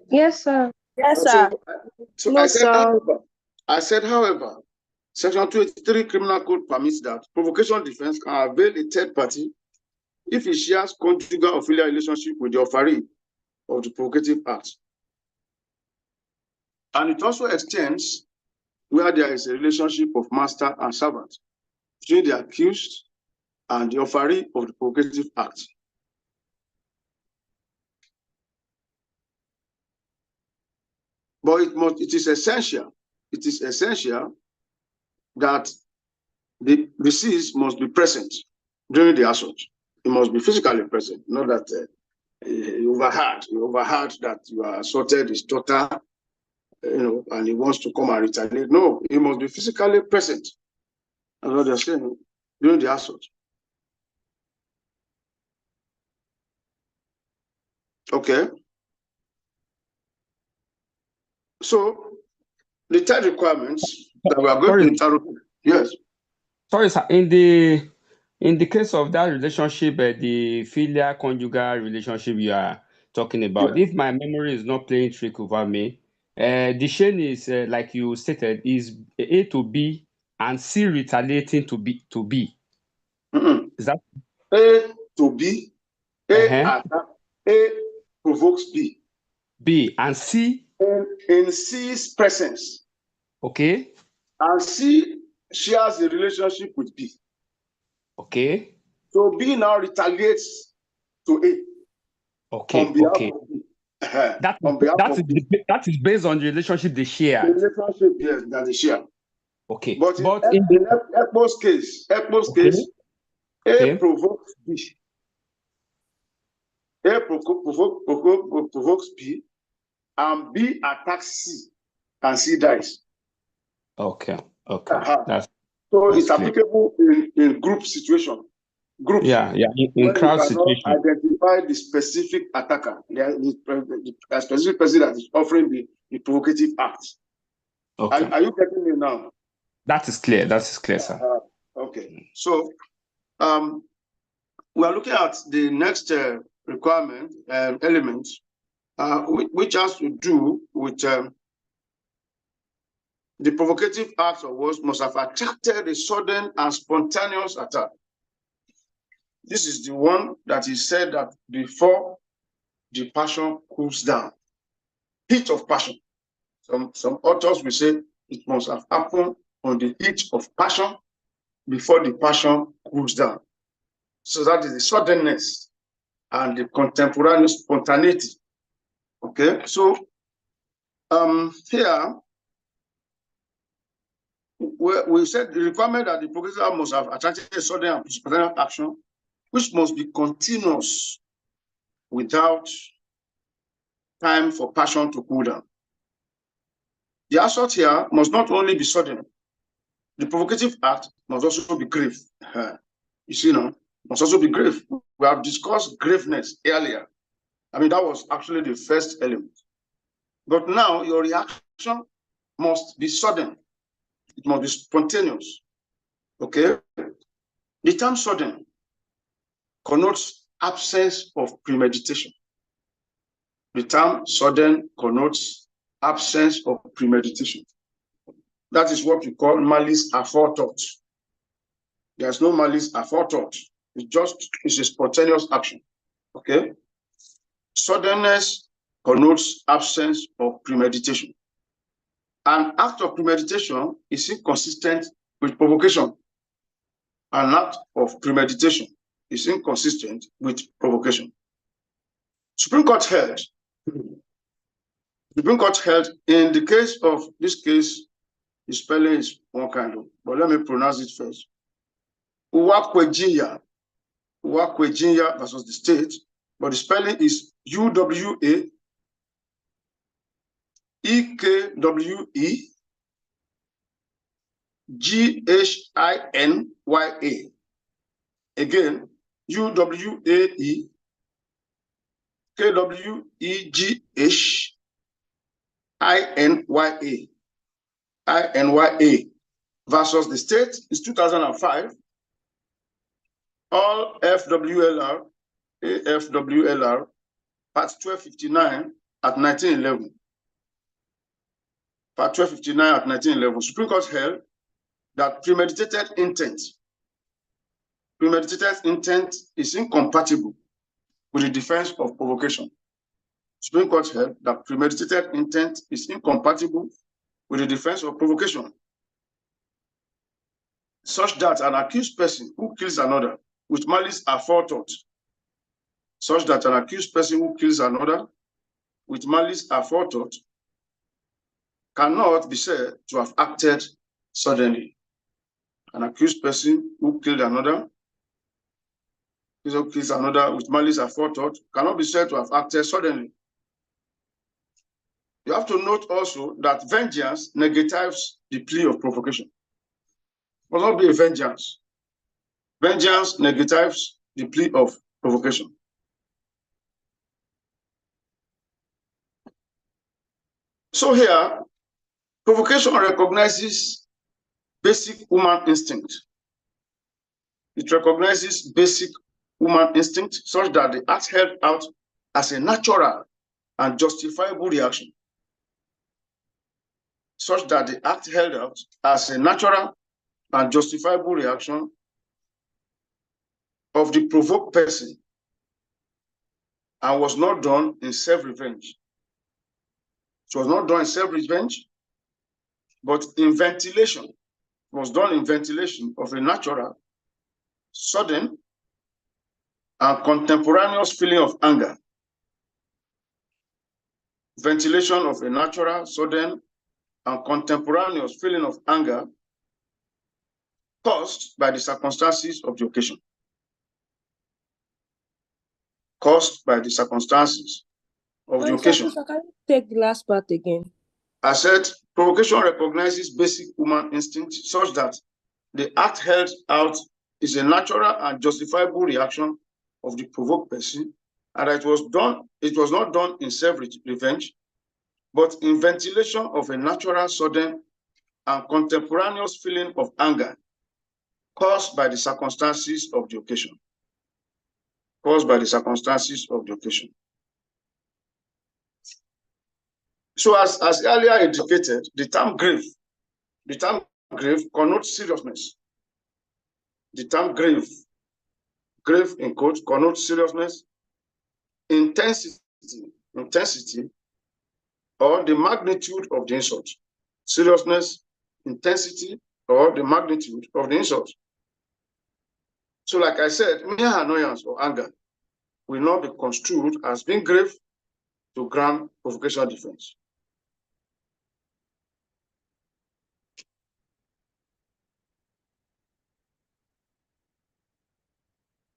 Yes, sir. Yes, sir. So No, sir. I said, however, Section 283 Criminal Code permits that provocation defense can avail a third party if it shares conjugal or filial relationship with the offeree of the provocative act. And it also extends where there is a relationship of master and servant between the accused and the offeree of the provocative act. But it is essential that the deceased must be present during the assault. He must be physically present, not that You overheard that you are assaulted his daughter, and he wants to come and retaliate. No, he must be physically present. That's what they're saying during the assault. Okay. So the third requirements that we are going to interrogate. Yes. Sorry, sir. In the case of that relationship, the filial conjugal relationship you are talking about, if my memory is not playing trick over me, the chain is like you stated, is A to B and C retaliating to B. Is that A to B? A Uh-huh. attack. A provokes B. B and C? In C's presence. Okay. And C shares the relationship with B. Okay. So B now retaliates to A. Okay. On behalf Okay. of B. That is based on the relationship they share. The relationship, yes, that they share. Okay. But in Ekpo's case, A provokes B. A provokes B, and B attacks C, and C dies. Okay. So that's it's clear. applicable in group situation. Groups. Yeah. In crowd situation. Identify the specific attacker, the specific person that is offering the provocative act. Okay. Are you getting me now? That is clear, sir. Okay. So we are looking at the next requirement element, which has to do with the provocative act of words must have attracted a sudden and spontaneous attack. This is the one that is said that before the passion cools down. Heat of passion. Some authors will say it must have happened on the heat of passion before the passion cools down. So that is the suddenness and the contemporaneous spontaneity. Okay, so here we said the requirement that the provocative must have attracted a sudden and spontaneous action, which must be continuous without time for passion to cool down. The assault here must not only be sudden, the provocative act must also be grave. You see now, must also be grave. We have discussed graveness earlier. I mean, that was actually the first element. But now your reaction must be sudden. It must be spontaneous. Okay? The term sudden connotes absence of premeditation. The term sudden connotes absence of premeditation. That is what we call malice aforethought. There's no malice aforethought. It's a spontaneous action. Okay? Suddenness connotes absence of premeditation. An act of premeditation is inconsistent with provocation. An act of premeditation is inconsistent with provocation. Supreme Court held in the case of this case, the spelling is one kind of, but let me pronounce it first. Uwakwejinya versus the state, but the spelling is UWA EKWE GHINYA. Again, UWAE KWEGHINYA versus the state is 2005. All FWLR, AFWLR, part 1259 at 1911. Part 1259 at 1911. Supreme Court held that premeditated intent is incompatible with the defense of provocation. Supreme Court held that premeditated intent is incompatible with the defense of provocation, such that an accused person who kills another with malice aforethought, cannot be said to have acted suddenly. An accused person who killed another is another with malice aforethought, cannot be said to have acted suddenly. You have to note also that vengeance negatives the plea of provocation. It must not be a vengeance. Vengeance negatives the plea of provocation. So here, provocation recognizes basic human instinct. It recognizes basic human instinct such that the act held out as a natural and justifiable reaction. Such that the act held out as a natural and justifiable reaction of the provoked person and was not done in self-revenge. It was not done in self-revenge, but in ventilation. It was done in ventilation of a natural, sudden, and contemporaneous feeling of anger. Ventilation of a natural, sudden, and contemporaneous feeling of anger caused by the circumstances of the occasion. Caused by the circumstances of the occasion. Can you take the last part again? I said provocation recognizes basic human instinct such that the act held out is a natural and justifiable reaction of the provoked person, and that it was not done in self-revenge, but in ventilation of a natural, sudden, and contemporaneous feeling of anger caused by the circumstances of the occasion. Caused by the circumstances of the occasion. So as earlier indicated, the term grave connotes seriousness. The term grave in quote, connotes seriousness, intensity, or the magnitude of the insult. Seriousness, intensity, or the magnitude of the insult. So like I said, mere annoyance or anger will not be construed as being grave to grant provocation defense.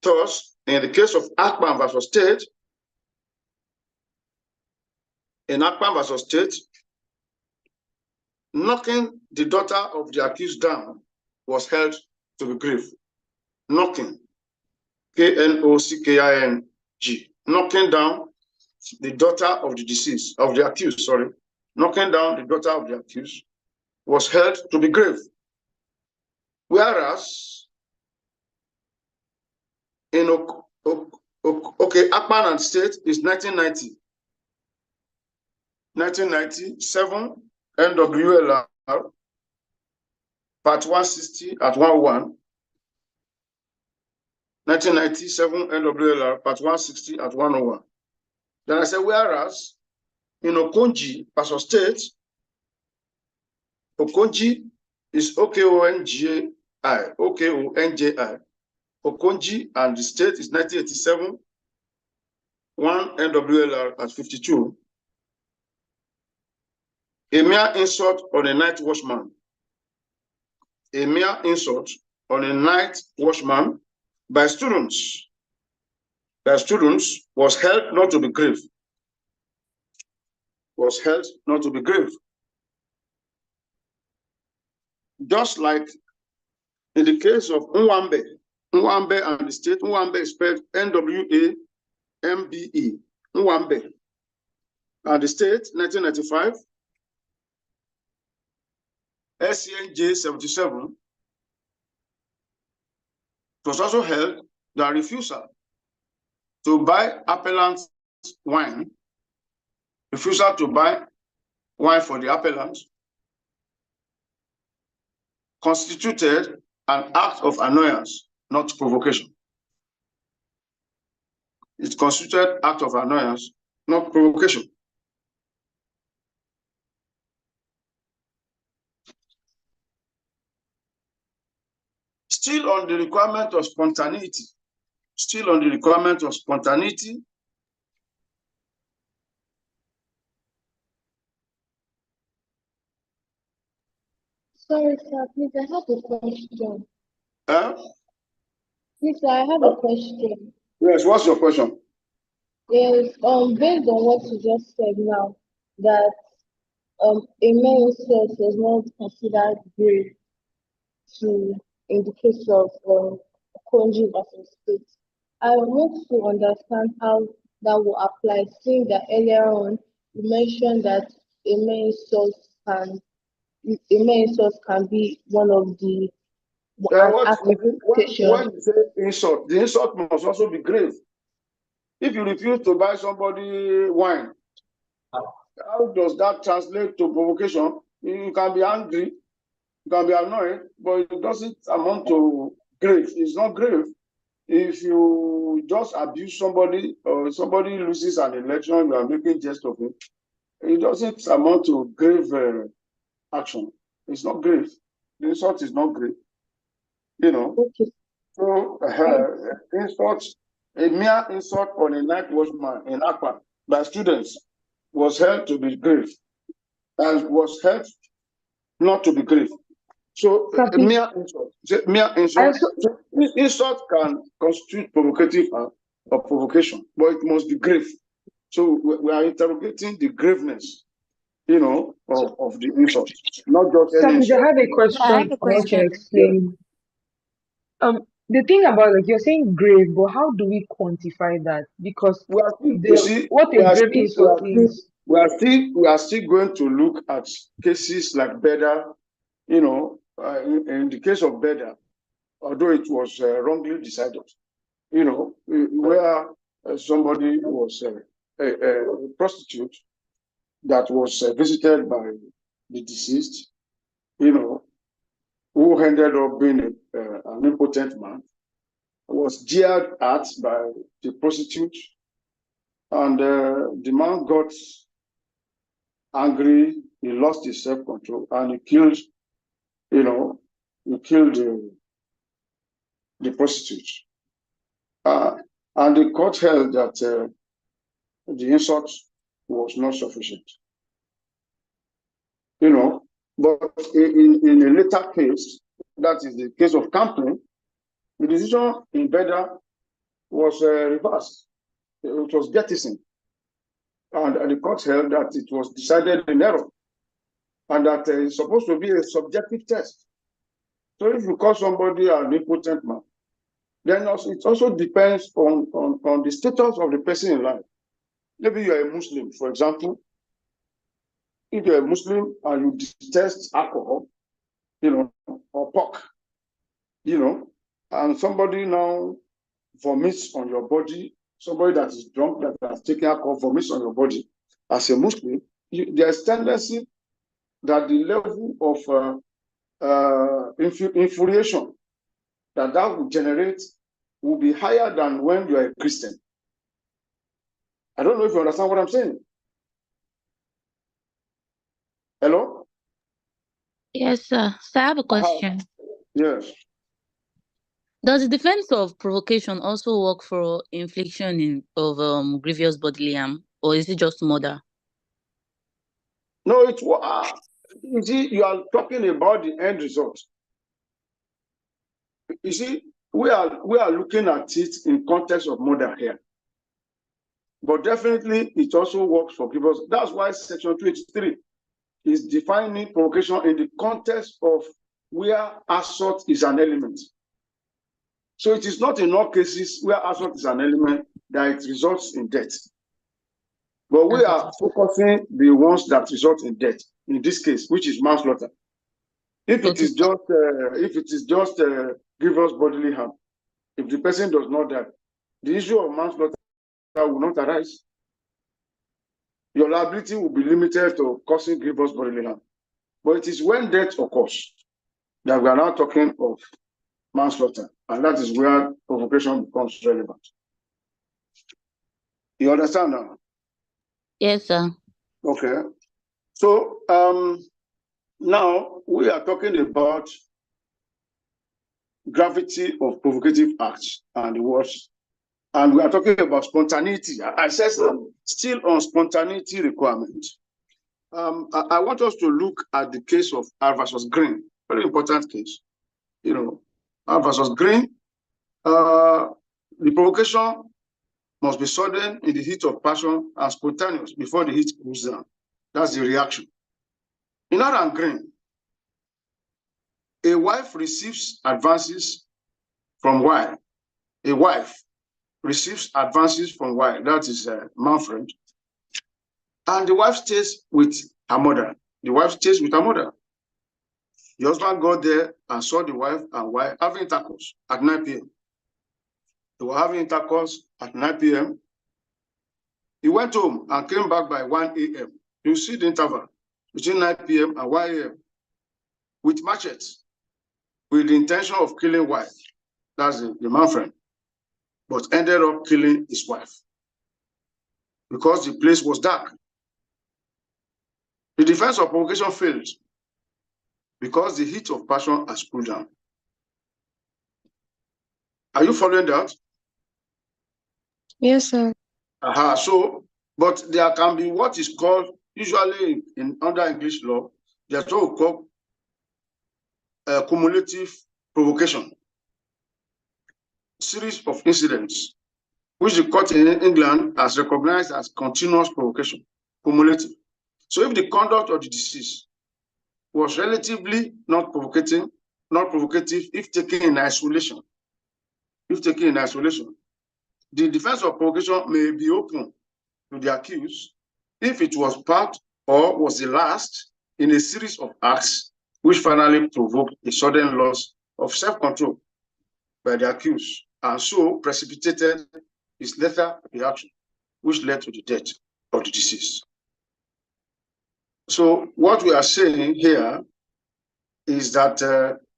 Thus, in the case of Akpan versus State, knocking the daughter of the accused down was held to be grave. Knocking, K-N-O-C-K-I-N-G, knocking down the daughter of the accused, knocking down the daughter of the accused was held to be grave. Whereas, in Akpan and State is 1990. 1997 NWLR part 160 at 101. 1997 NWLR part 160 at 101. Then I said, whereas in Okonji versus State, Okonji is O-K-O-N-J-I. Okonji and the State is 1987, 1 NWLR at 52. A mere insult on a night watchman. A mere insult on a night watchman by students was held not to be grave. Was held not to be grave. Just like in the case of Nwambe and the State, Nwambe is spelled N-W-A-M-B-E, Nwambe. And the State, 1995, SCNJ 77, it was also held that refusal to buy appellant wine, refusal to buy wine for the appellant, constituted an act of annoyance, not provocation. It constituted act of annoyance, not provocation. Still on the requirement of spontaneity. Sorry, sir, please, I have a question. Yes, sir, I have a question. Yes, what's your question? Yes, based on what you just said now, that a male insult was not considered grave to in the case of Konji versus State. I want to understand how that will apply, seeing that earlier on you mentioned that a male insult can be one of the an act of reputation. When you say insult, the insult must also be grave. If you refuse to buy somebody wine, how does that translate to provocation? You can be angry, you can be annoyed, but it doesn't amount to grave. It's not grave. If you just abuse somebody or somebody loses an election, you are making jest of it, it doesn't amount to grave action. It's not grave. The insult is not grave. You know. Okay. So insult, a mere insult on a night watchman in Akwa by students was held to be grave and was held not to be grave. So a mere insult, insult can constitute provocative or provocation, but it must be grave. So we are interrogating the graveness, you know, of the insult, not just any Safi, I insult. have a I have question a I want you to question. explain. The thing about, like, you're saying grave, but how do we quantify that? Because We are still, you the see, what we a are grave still, insult is. we are still going to look at cases like Beda, you know, in the case of Beda, although it was wrongly decided, you know, where somebody was a prostitute that was visited by the deceased, you know, who ended up being an impotent man, was jeered at by the prostitute, and the man got angry, he lost his self-control, and he killed, you know, the prostitute. And the court held that the insult was not sufficient. You know, but in a later case, that is the case of Camping, the decision in Beda was reversed. It was jettisoned. And the court held that it was decided in error and that it's supposed to be a subjective test. So if you call somebody an impotent man, then it also depends on the status of the person in life. Maybe you're a Muslim, for example. If you're a Muslim and you detest alcohol, you know, or pork, you know, and somebody now vomits on your body, somebody that is drunk, that has taken alcohol, vomits on your body, as a Muslim, there's tendency that the level of infuriation that will generate will be higher than when you are a Christian. I don't know if you understand what I'm saying. Hello? Yes, sir. So I have a question. Yes. Does the defense of provocation also work for infliction of grievous bodily harm, or is it just murder? No, you see, you are talking about the end result. You see, we are looking at it in context of murder here. But definitely, it also works for grievous. That's why Section 283 is defining provocation in the context of where assault is an element. So it is not in all cases where assault is an element that it results in death. But we are focusing the ones that result in death, in this case, which is manslaughter. If it is just grievous bodily harm, if the person does not die, the issue of manslaughter will not arise. Your liability will be limited to causing grievous bodily harm. But it is when death occurs that we are now talking of manslaughter, and that is where provocation becomes relevant. You understand now? Yes, sir. Okay. So now we are talking about gravity of provocative acts and the words, and we are talking about spontaneity. I said still on spontaneity requirement. I want us to look at the case of R versus Green, very important case. You know, R versus Green The provocation must be sudden in the heat of passion and spontaneous before the heat cools down. That's the reaction. In Adam Green, a wife receives advances from Y. A wife receives advances from Y. That is Manfred. And the wife stays with her mother. The wife stays with her mother. The husband got there and saw the wife and Y having intercourse at 9 p.m. They were having intercourse at 9 p.m. He went home and came back by 1 a.m. You see the interval between 9 p.m. and 1 a.m. with machetes, with the intention of killing wife. That's the Manfred. But ended up killing his wife because the place was dark. The defense of provocation failed because the heat of passion has cooled down. Are you following that? Yes, sir. So, but there can be what is called, usually under English law, there's what we call cumulative provocation. Series of incidents, which the court in England has recognized as continuous provocation, cumulative. So if the conduct of the deceased was relatively not provocative if taken in isolation, the defense of provocation may be open to the accused if it was part or was the last in a series of acts which finally provoked a sudden loss of self-control by the accused and so precipitated his lethal reaction, which led to the death of the deceased. So what we are saying here is that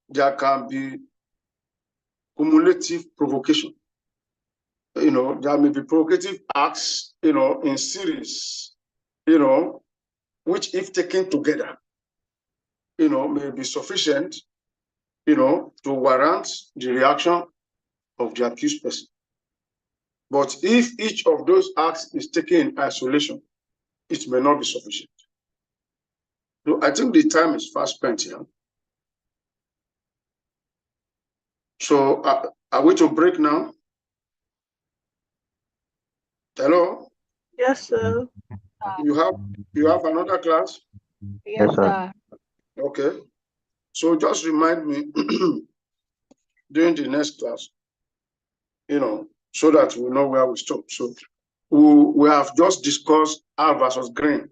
there can be cumulative provocation. There may be provocative acts, in series, which if taken together, may be sufficient, to warrant the reaction of the accused person. But if each of those acts is taken in isolation, it may not be sufficient. So I think the time is fast spent here. So are we to break now? Hello? Yes, sir. You have another class? Yes, sir. Okay. So just remind me during the next class, so that we know where we stop. So we have just discussed R versus Green.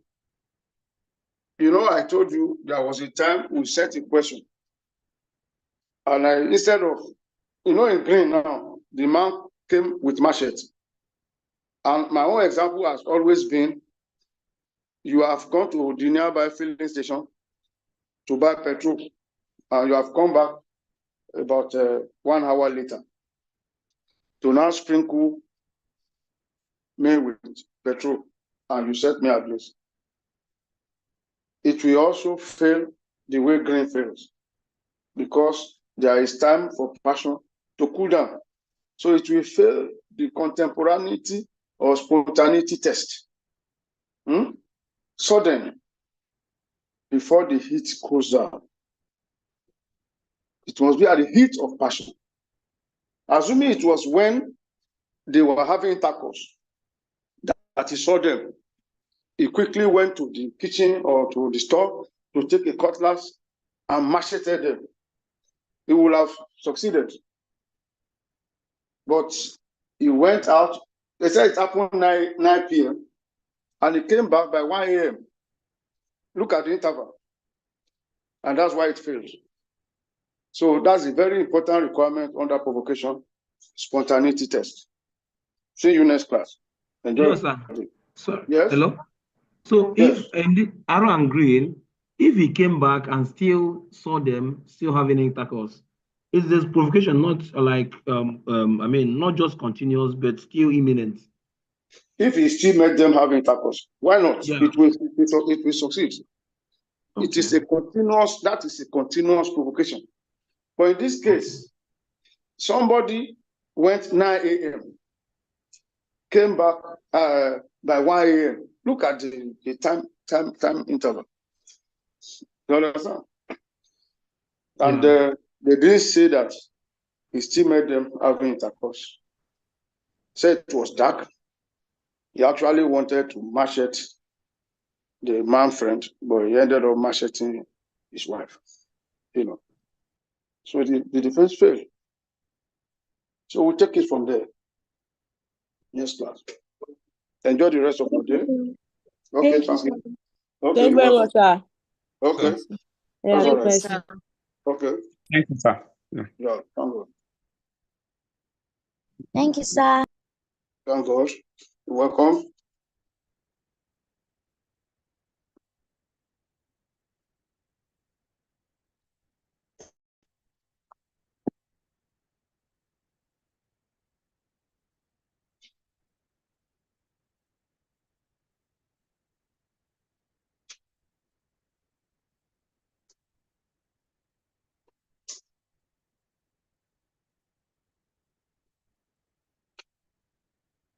I told you there was a time we set a question. And instead of, in Green now, the man came with machete. And my own example has always been, you have gone to the nearby filling station to buy petrol, and you have come back about 1 hour later to now sprinkle me with petrol, and you set me ablaze. It will also fail the way Green fails, because there is time for passion to cool down. So it will fail the contemporaneity or spontaneity test. Sudden, before the heat cools down. It must be at the heat of passion. Assuming it was when they were having intercourse that he saw them, he quickly went to the kitchen or to the store to take a cutlass and macheted them. He would have succeeded. But he went out. They said it happened 9 p.m. and he came back by 1 a.m. Look at the interval. And that's why it failed. So that's a very important requirement under provocation, spontaneity test. See you next class. Enjoy. Yes, sir. So, yes? Hello? So yes. If Aaron Green, if he came back and still saw them still having intercourse, is this provocation not like not just continuous but still imminent? If he still made them have intercourse, why not? Yeah. It will succeed. Okay. That is a continuous provocation. But in this case, somebody went 9 a.m., came back by 1 a.m. Look at the time interval. You understand? And they didn't say that he still made them having intercourse. Said it was dark. He actually wanted to machete the man friend, but he ended up macheting his wife. So the defense failed. So we'll take it from there. Next class. Enjoy the rest of your day. Okay, thank you. Okay, Thank you very much, sir. Okay. Yeah, That's all right. nice. Okay. Thank you, sir. Yeah. Yeah, thank God. Thank you, sir. Thank God. You're welcome.